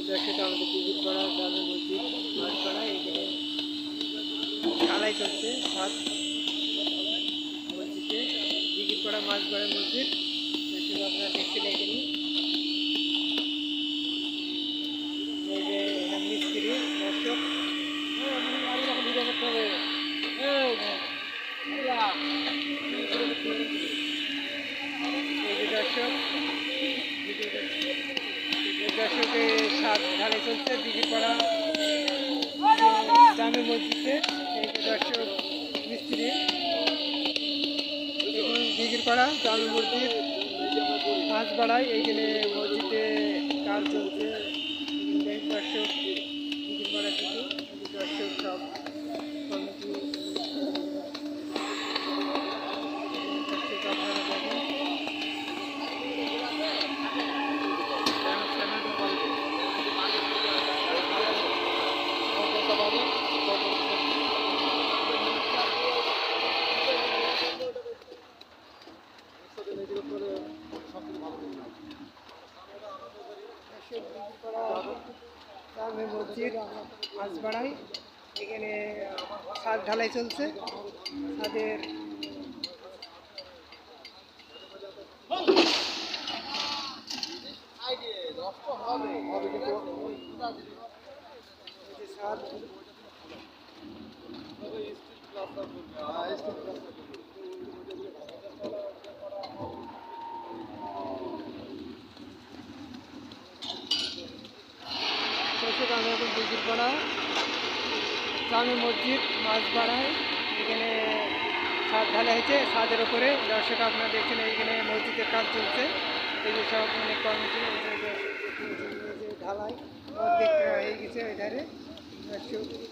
দর্শক আমাদের টিকিট করা জামে মসজিদ মাছ করা এখানে ঢালাই চলছে সাত মসজিদে টিকিট করা মাছ গড়া মসজিদ দর্শক আপনারা দেখছেন এখানে এই যে মিস্ত্রি দর্শক ভিডিও করতে হবে এই যে দর্শক দর্শকে সাত ঢালাই চলছে দিঘিপাড়া জামে মসজিদে এই যে দর্শক মিস্ত্রি দিঘিপাড়া জামে মসজিদ মাছ বাড়ায় এইখানে মসজিদে কাজ চলছে দর্শক দিঘিপাড়া থেকে দর্শক সব কমিটি দর্শক আপনারা দেখেন মসজিদ মাছ বাড়াই এখানে ছাদ ঢালাই চলছে ছাদের ছাদ আমরা এখন দিঘিপাড়া জামে মসজিদ মাছ বাড়ায় এখানে ছাদ ঢালা হয়েছে ছাদের উপরে দর্শক আপনারা দেখছেন এইখানে মসজিদের কাজ চলছে এই যে সব অনেক কর্মী ঢালাই দেখতে হয়ে গেছে এধারে দর্শক